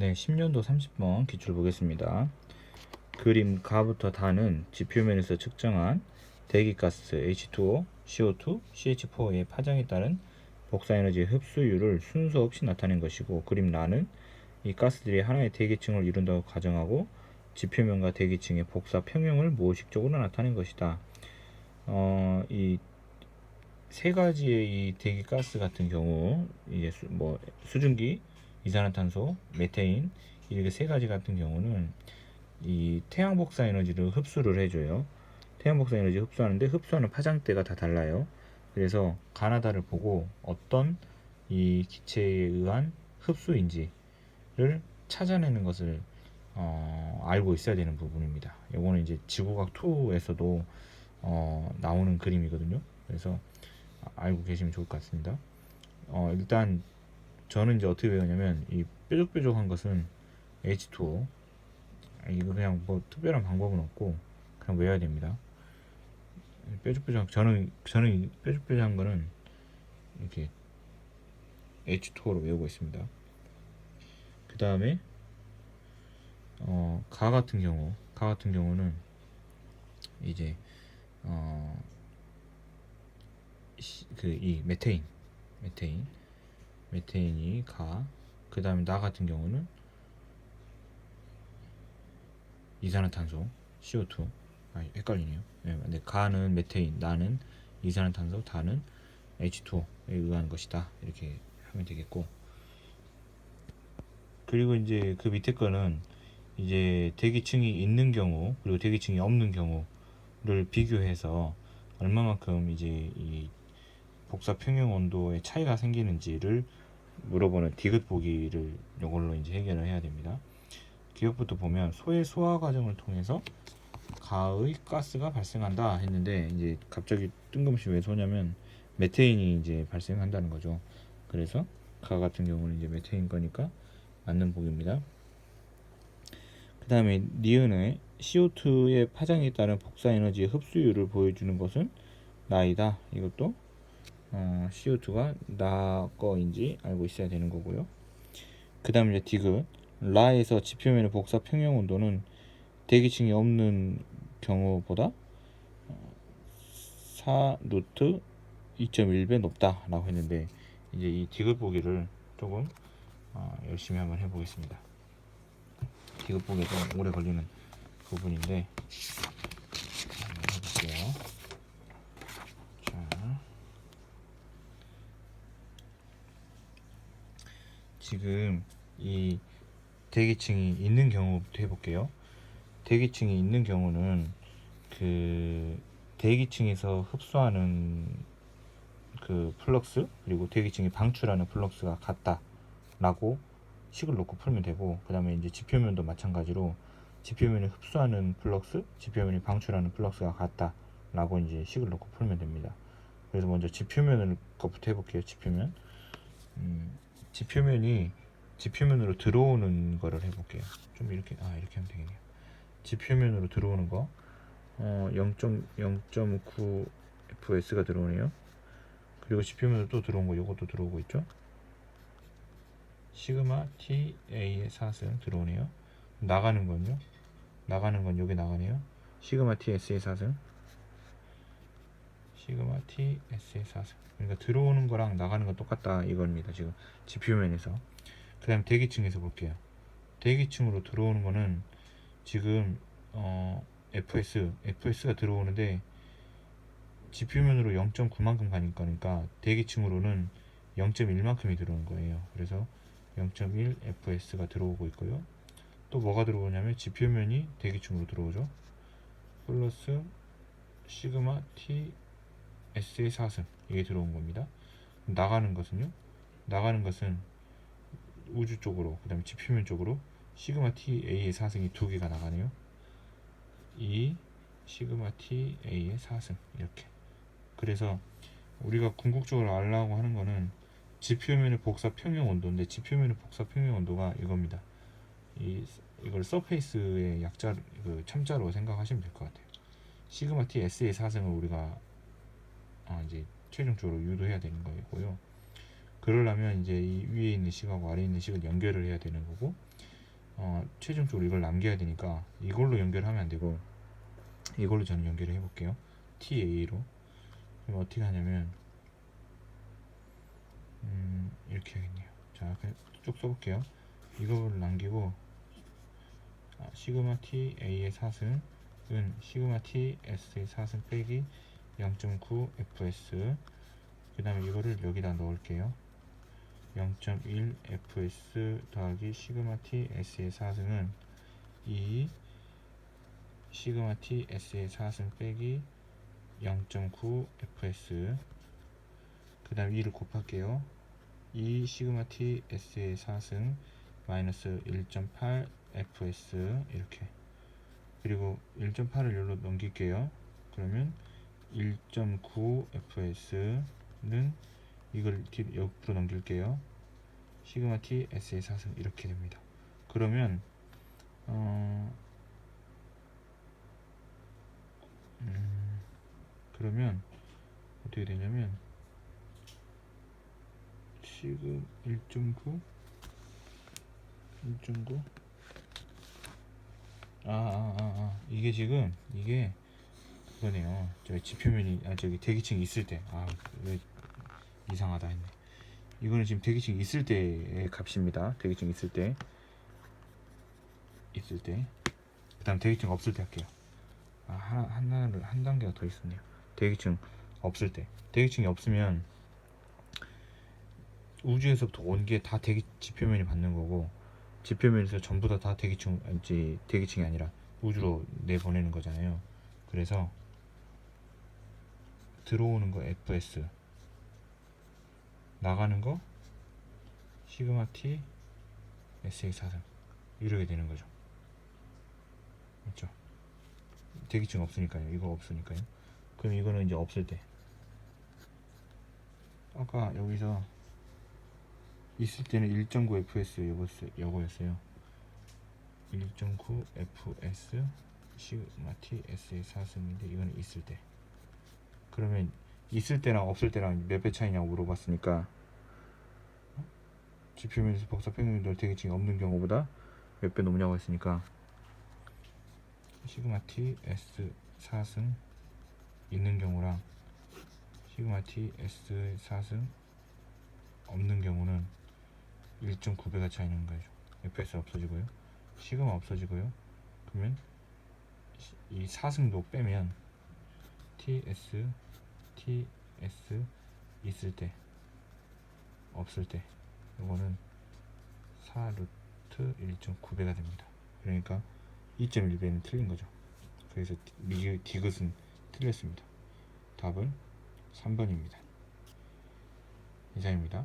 네, 10년도 30번 기출 보겠습니다. 그림 가부터 다는 지표면에서 측정한 대기가스 H2O, CO2, CH4의 파장에 따른 복사에너지 흡수율을 순서 없이 나타낸 것이고, 그림 라는 이 가스들이 하나의 대기층을 이룬다고 가정하고 지표면과 대기층의 복사 평형을 모식적으로 나타낸 것이다. 이 세 가지의 이 대기가스 같은 경우, 이제 수증기, 이산화탄소, 메테인, 이렇게 세 가지 같은 경우는 이 태양 복사 에너지를 흡수를 해줘요. 태양 복사 에너지 흡수하는데 흡수하는 파장대가 다 달라요. 그래서 가나다를 보고 어떤 이 기체에 의한 흡수인지를 찾아내는 것을 알고 있어야 되는 부분입니다. 이거는 이제 지구과학 2에서도 나오는 그림이거든요. 그래서 알고 계시면 좋을 것 같습니다. 일단 저는 이제 어떻게 외우냐면, 이 뾰족뾰족한 것은 H2O. 이거 그냥 뭐 특별한 방법은 없고 그냥 외워야 됩니다. 저는 뾰족뾰족한 거는 이렇게 H2O로 외우고 있습니다. 그 다음에 가 같은 경우는 이제 이 메테인이 가. 그 다음에 나 같은 경우는 이산화탄소 CO2. 헷갈리네요. 근데 가는 메테인, 나는 이산화탄소, 다는 H2O에 의한 것이다. 이렇게 하면 되겠고, 그리고 이제 그 밑에 거는 이제 대기층이 있는 경우 그리고 대기층이 없는 경우를 비교해서 얼마만큼 이제 이 복사 평형 온도의 차이가 생기는지를 물어보는 디귿 보기를 이걸로 이제 해결을 해야 됩니다. 기억부터 보면, 소의 소화 과정을 통해서 가의 가스가 발생한다 했는데, 이제 갑자기 뜬금없이 왜 소냐면 메테인이 이제 발생한다는 거죠. 그래서 가 같은 경우는 이제 메테인 거니까 맞는 보기입니다. 그 다음에 니은의 CO2의 파장에 따른 복사 에너지의 흡수율을 보여주는 것은 나이다. 이것도 CO2가 나 거인지 알고 있어야 되는 거고요. 그 다음에 이제 디귿, 라에서 지표면의 복사 평형 온도는 대기층이 없는 경우보다 4 루트 2.1배 높다 라고 했는데, 이제 이 디귿 보기를 조금 열심히 한번 해보겠습니다. 디귿 보기가 좀 오래 걸리는 부분인데 한번 해볼게요. 자, 지금 이 대기층이 있는 경우부터 해볼게요. 대기층이 있는 경우는 그 대기층에서 흡수하는 그 플럭스, 그리고 대기층이 방출하는 플럭스가 같다라고 식을 놓고 풀면 되고, 그 다음에 이제 지표면도 마찬가지로 지표면이 흡수하는 플럭스, 지표면이 방출하는 플럭스가 같다라고 이제 식을 놓고 풀면 됩니다. 그래서 먼저 지표면을 것부터 해볼게요. 지표면이 지표면으로 들어오는 거를 해볼게요. 좀 이렇게 하면 되겠네요. 지표면으로 들어오는 거 0.9 fs가 들어오네요. 그리고 지표면으로 또 들어온 거, 요것도 들어오고 있죠. 시그마 TA의 4승 들어오네요. 나가는 건요? 나가는 건 여기 나가네요. 시그마 TS의 4승, 시그마 TS의 4승. 그러니까 들어오는 거랑 나가는 건 똑같다 이겁니다. 지금 지표면에서. 그 다음 대기층에서 볼게요. 대기층으로 들어오는 거는 지금 FS가 들어오는데 지표면으로 0.9만큼 가니까, 그러니까 대기층으로는 0.1만큼이 들어오는 거예요. 그래서 0.1 FS가 들어오고 있고요. 또 뭐가 들어오냐면 지표면이 대기층으로 들어오죠. 플러스 시그마 T S의 4승, 이게 들어온 겁니다. 나가는 것은요? 나가는 것은 우주 쪽으로, 그 다음에 지표면 쪽으로 시그마 T A의 4승이 두 개가 나가네요. 이 시그마 T A의 4승, 이렇게. 그래서 우리가 궁극적으로 알라고 하는 거는 지표면의 복사 평형 온도인데, 지표면의 복사 평형 온도가 이겁니다. 이걸 서페이스의 약자, 그 참자로 생각하시면 될 것 같아요. 시그마 T S의 4승을 우리가 이제 최종적으로 유도해야 되는 거고요. 그러려면 이제 이 위에 있는 식하고 아래에 있는 식을 연결을 해야 되는 거고, 최종적으로 이걸 남겨야 되니까 이걸로 연결하면 안 되고 이걸로 저는 연결을 해볼게요. TA로. 그럼 어떻게 하냐면 이렇게 하겠네요. 자, 그냥 쭉 써볼게요. 이거를 남기고 시그마 T A의 4승은 시그마 T S의 4승 빼기 0.9 FS. 그 다음에 이거를 여기다 넣을게요. 0.1 fs 더하기 시그마 t s의 4승은 2 시그마 t s의 4승 빼기 0.9 fs. 그 다음 2를 곱할게요. 2 시그마 t s의 4승 마이너스 1.8 fs 이렇게. 그리고 1.8을 여기로 넘길게요. 그러면 1.9 fs는 이걸 옆으로 넘길게요. 시그마 t s의 4승 이렇게 됩니다. 그러면 그러면 어떻게 되냐면 시그 1.9 이게 지금 이게 그거네요. 저기 지표면이 저기 대기층이 있을 때 왜 이상하다 했네. 이거는 지금 대기층 있을 때의 값입니다. 대기층 있을 때. 그 다음 대기층 없을 때 할게요. 한 단계가 더 있었네요. 대기층 없을 때. 대기층이 없으면 우주에서부터 온 게 다 대기 지표면이 받는 거고, 지표면에서 전부 다 대기층이 아니라 우주로 내보내는 거잖아요. 그래서 들어오는 거 FS, 나가는 거 시그마 T SX 4승 이렇게 되는 거죠. 맞죠? 대기층 없으니까요. 이거 없으니까요. 그럼 이거는 이제 없을 때. 아까 여기서 있을 때는 1.9 fs 요거였어요. 1.9 fs 시그마 t s의 4승인데 이거는 있을 때. 그러면 있을 때랑 없을 때랑 몇 배 차이냐고 물어봤으니까 지표면에서 복사 평균들 대기층이 없는 경우보다 몇 배 높냐고 했으니까 시그마 t s 4승 있는 경우랑 시그마 t s 4승 없는 경우는 1.9배가 차이 나는 거죠. fs 없어지고요. 시그마 없어지고요. 그러면 이 4승도 빼면 TS 있을 때 없을 때 이거는 4루트 1.9배가 됩니다. 그러니까 2.1배는 틀린 거죠. 그래서 디귿은 틀렸습니다. 답은 3번입니다. 이상입니다.